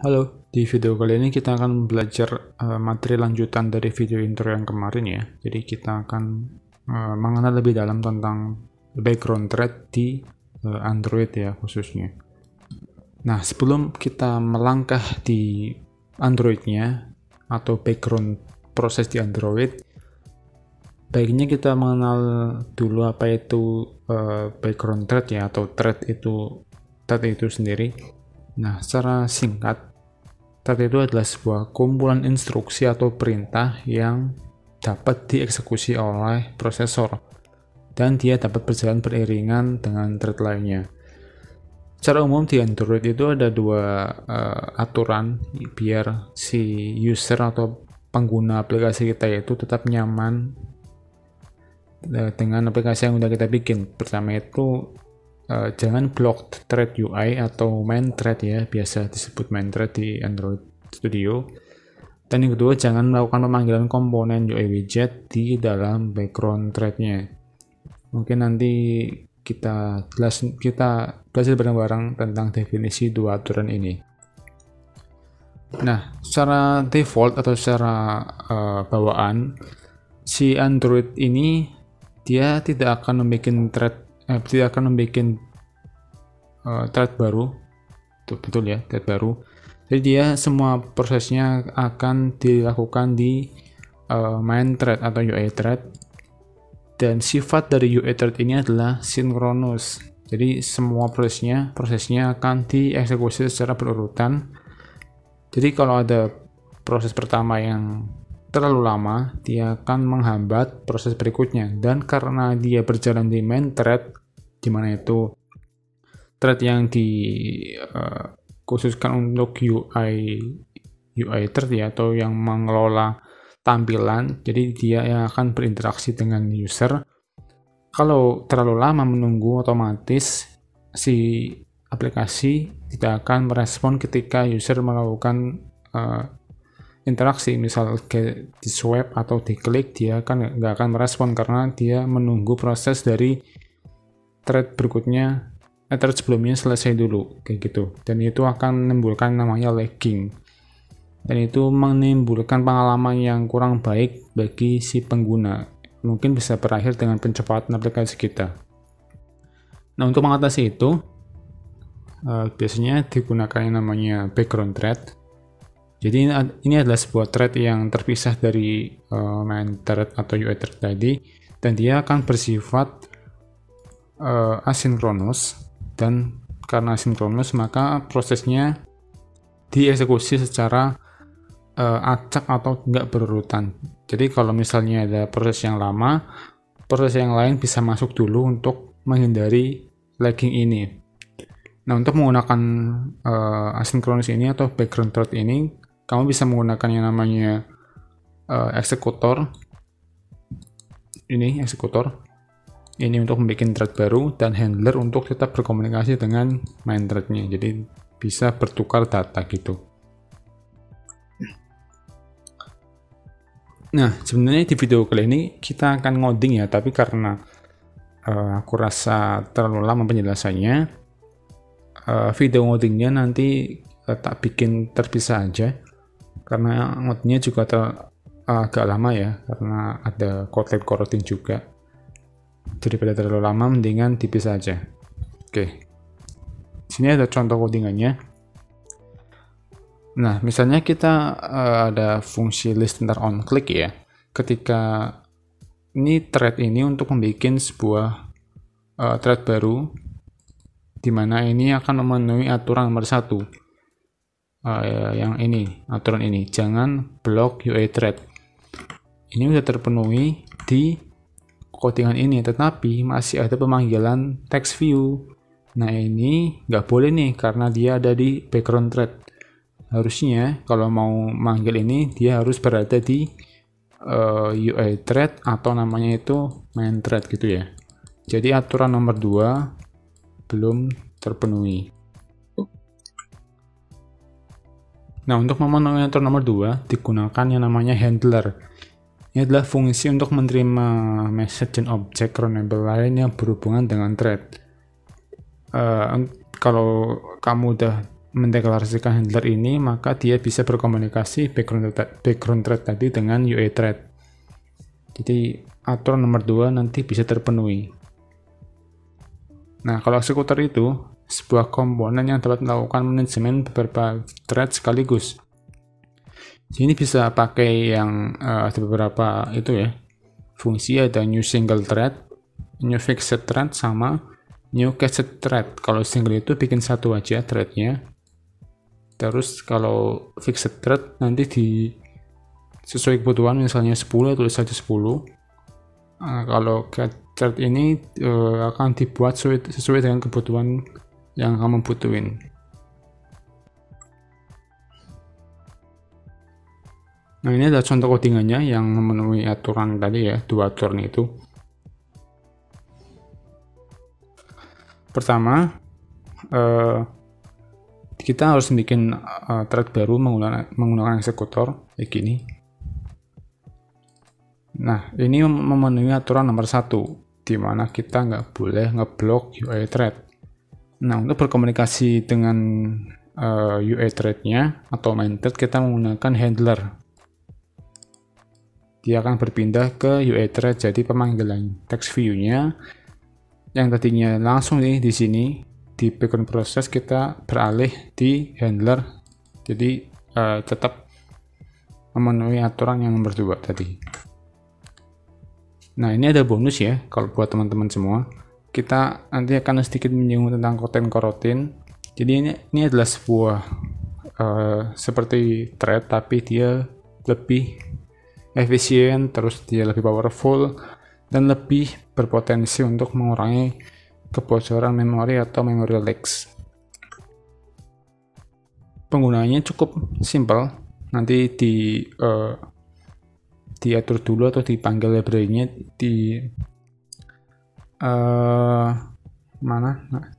Halo, di video kali ini kita akan belajar materi lanjutan dari video intro yang kemarin ya. Jadi kita akan mengenal lebih dalam tentang background thread di Android ya khususnya. Nah, sebelum kita melangkah di Android-nya atau background proses di Android, baiknya kita mengenal dulu apa itu background thread ya, atau thread itu sendiri. Nah, secara singkat, thread itu adalah sebuah kumpulan instruksi atau perintah yang dapat dieksekusi oleh prosesor, dan dia dapat berjalan beriringan dengan thread lainnya. Secara umum di Android itu ada dua aturan biar si user atau pengguna aplikasi kita itu tetap nyaman dengan aplikasi yang udah kita bikin. Pertama itu jangan block thread UI atau main thread ya, biasa disebut main thread di Android Studio. Dan yang kedua, jangan melakukan pemanggilan komponen UI widget di dalam background thread-nya. Mungkin nanti kita belajar bareng-bareng tentang definisi dua aturan ini. Nah, secara default atau secara bawaan, si Android ini dia tidak akan membuat thread baru. Betul ya, thread baru. Jadi dia semua prosesnya akan dilakukan di main thread atau UI thread. Dan sifat dari UI thread ini adalah sinkronus. Jadi semua prosesnya akan dieksekusi secara berurutan. Jadi kalau ada proses pertama yang terlalu lama, dia akan menghambat proses berikutnya. Dan karena dia berjalan di main thread, di mana itu thread yang dikhususkan untuk UI thread ya, atau yang mengelola tampilan, jadi dia yang akan berinteraksi dengan user. Kalau terlalu lama menunggu, otomatis si aplikasi tidak akan merespon ketika user melakukan interaksi, misal di swipe atau diklik, dia kan nggak akan merespon karena dia menunggu proses dari thread berikutnya, thread sebelumnya selesai dulu, kayak gitu. Dan itu akan menimbulkan namanya lagging, dan itu menimbulkan pengalaman yang kurang baik bagi si pengguna. Mungkin bisa berakhir dengan pencapaian aplikasi kita. Nah, untuk mengatasi itu biasanya digunakan yang namanya background thread. Jadi ini adalah sebuah thread yang terpisah dari main thread atau UI thread tadi, dan dia akan bersifat asinkronus. Dan karena asinkronus, maka prosesnya dieksekusi secara acak atau enggak berurutan. Jadi kalau misalnya ada proses yang lama, proses yang lain bisa masuk dulu untuk menghindari lagging ini. Nah, untuk menggunakan asinkronus ini atau background thread ini, kamu bisa menggunakan yang namanya eksekutor. Ini eksekutor. Ini untuk membuat thread baru, dan handler untuk tetap berkomunikasi dengan main thread-nya. Jadi bisa bertukar data gitu. Nah, sebenarnya di video kali ini kita akan ngoding ya, tapi karena aku rasa terlalu lama penjelasannya, video ngodingnya nanti tak bikin terpisah aja, karena ngodingnya juga agak lama ya, karena ada kotlin coroutine juga. Daripada terlalu lama, mendingan dipisah aja. Oke, sini ada contoh codingannya. Nah, misalnya kita ada fungsi listener on click ya. Ketika ini thread ini untuk membuat sebuah thread baru, di mana ini akan memenuhi aturan nomor 1. Yang ini, aturan ini, jangan block UI thread. Ini sudah terpenuhi di codingan ini, tetapi masih ada pemanggilan text view. Nah, ini nggak boleh nih, karena dia ada di background thread. Harusnya kalau mau manggil ini, dia harus berada di UI thread atau namanya itu main thread gitu ya. Jadi aturan nomor 2 belum terpenuhi. Nah, untuk memenuhi aturan nomor 2 digunakan yang namanya handler. Ini adalah fungsi untuk menerima message dan objek runnable lain yang berhubungan dengan thread. Kalau kamu udah mendeklarasikan handler ini, maka dia bisa berkomunikasi background thread tadi dengan UA thread. Jadi aturan nomor 2 nanti bisa terpenuhi. Nah, kalau eksekutor itu sebuah komponen yang dapat melakukan manajemen beberapa thread sekaligus. Sini bisa pakai yang ada beberapa itu ya. Fungsi ada new single thread, new fixed thread, sama new cached thread. Kalau single itu bikin satu aja threadnya. Terus kalau fixed thread nanti sesuai kebutuhan, misalnya 10 tulis saja 10. Kalau cached thread ini akan dibuat sesuai dengan kebutuhan yang kamu butuhin. Nah, ini adalah contoh codingannya yang memenuhi aturan tadi ya, 2 aturan itu. Pertama, kita harus bikin thread baru menggunakan eksekutor kayak gini. Nah, ini memenuhi aturan nomor 1, di mana kita nggak boleh ngeblok UA thread. Nah, untuk berkomunikasi dengan UA thread-nya atau main thread, kita menggunakan handler. Dia akan berpindah ke UA thread, jadi pemanggilan text view-nya yang tadinya langsung nih di sini di background proses, kita beralih di handler, jadi tetap memenuhi aturan yang nomor 2 tadi. Nah, ini ada bonus ya kalau buat teman-teman semua. Kita nanti akan sedikit menyinggung tentang coroutine. Jadi ini adalah sebuah seperti thread, tapi dia lebih efisien, terus dia lebih powerful, dan lebih berpotensi untuk mengurangi kebocoran memori atau memory leaks. Penggunaannya cukup simple, nanti diatur dulu atau dipanggil library-nya di mana?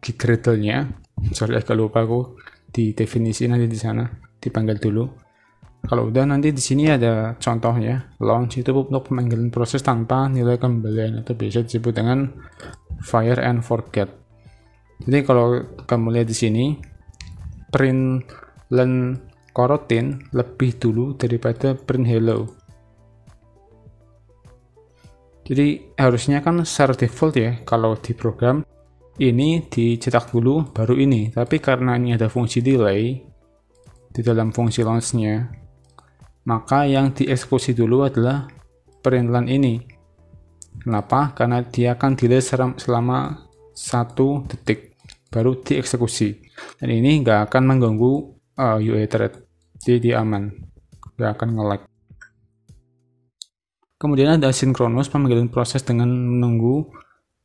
Di Gradle-nya. Sorry, agak lupa aku di definisi, nanti di sana dipanggil dulu. Kalau udah, nanti di sini ada contohnya. Launch itu untuk pemanggilan proses tanpa nilai kembalian, atau biasa disebut dengan fire and forget. Jadi kalau kamu lihat di sini, print learn coroutine lebih dulu daripada print hello. Jadi harusnya kan secara default ya, kalau di program ini dicetak dulu baru ini. Tapi karena ini ada fungsi delay di dalam fungsi launch-nya, maka yang dieksekusi dulu adalah println ini. Kenapa? Karena dia akan delay selama 1 detik baru dieksekusi, dan ini nggak akan mengganggu UA thread, jadi dia aman, nggak akan nge-lag. Kemudian ada asynchronous, pemanggilan proses dengan menunggu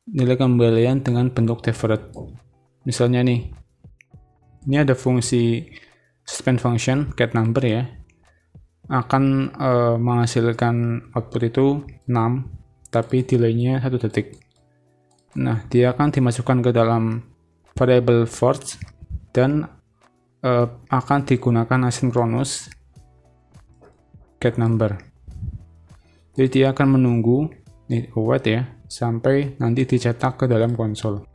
nilai kembalian dengan bentuk deferred. Misalnya nih, ini ada fungsi suspend function get number ya, akan menghasilkan output itu 6, tapi delaynya 1 detik. Nah, dia akan dimasukkan ke dalam variable force dan akan digunakan asynchronous get number. Jadi dia akan menunggu nih await ya sampai nanti dicetak ke dalam konsol.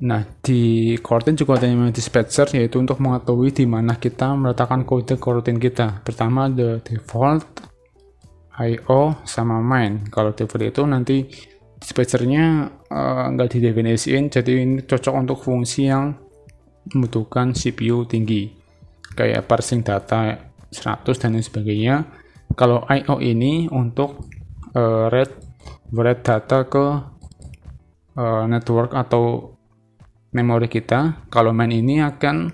Nah, di coroutine juga ada yang dispatcher, yaitu untuk mengetahui di mana kita meletakkan kode coroutine kita. Pertama ada default, IO, sama main. Kalau default itu nanti dispatchernya nggak didefinisiin, jadi ini cocok untuk fungsi yang membutuhkan CPU tinggi, kayak parsing data 100 dan lain sebagainya. Kalau IO ini untuk read data ke network atau memori kita. Kalau main ini akan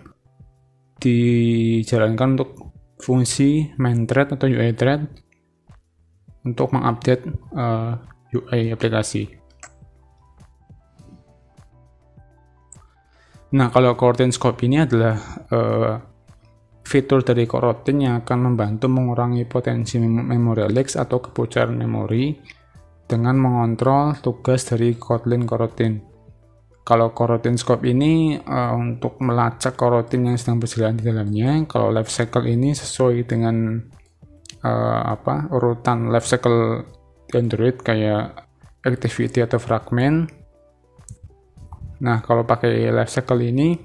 dijalankan untuk fungsi main thread atau UI thread untuk mengupdate UI aplikasi. Nah, kalau coroutine scope ini adalah fitur dari coroutine yang akan membantu mengurangi potensi memory leaks atau kebocoran memori dengan mengontrol tugas dari Kotlin coroutine. Kalau coroutine scope ini untuk melacak coroutine yang sedang berjalan di dalamnya. Kalau life cycle ini sesuai dengan urutan life cycle di Android, kayak activity atau fragment. Nah, kalau pakai lifecycle ini,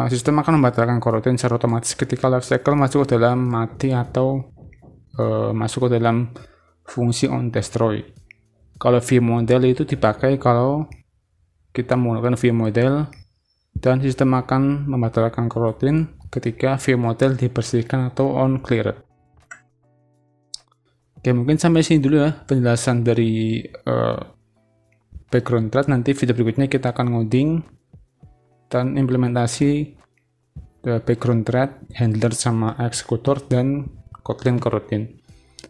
sistem akan membatalkan coroutine secara otomatis ketika lifecycle masuk ke dalam mati atau masuk ke dalam fungsi onDestroy. Kalau vModel itu dipakai kalau kita menggunakan vModel dan sistem akan membatalkan coroutine ketika vModel dibersihkan atau on-cleared. Oke, mungkin sampai sini dulu ya penjelasan dari background thread. Nanti video berikutnya kita akan ngoding dan implementasi background thread, handler sama eksekutor, dan Kotlin coroutine.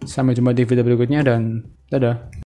Sampai jumpa di video berikutnya dan dadah.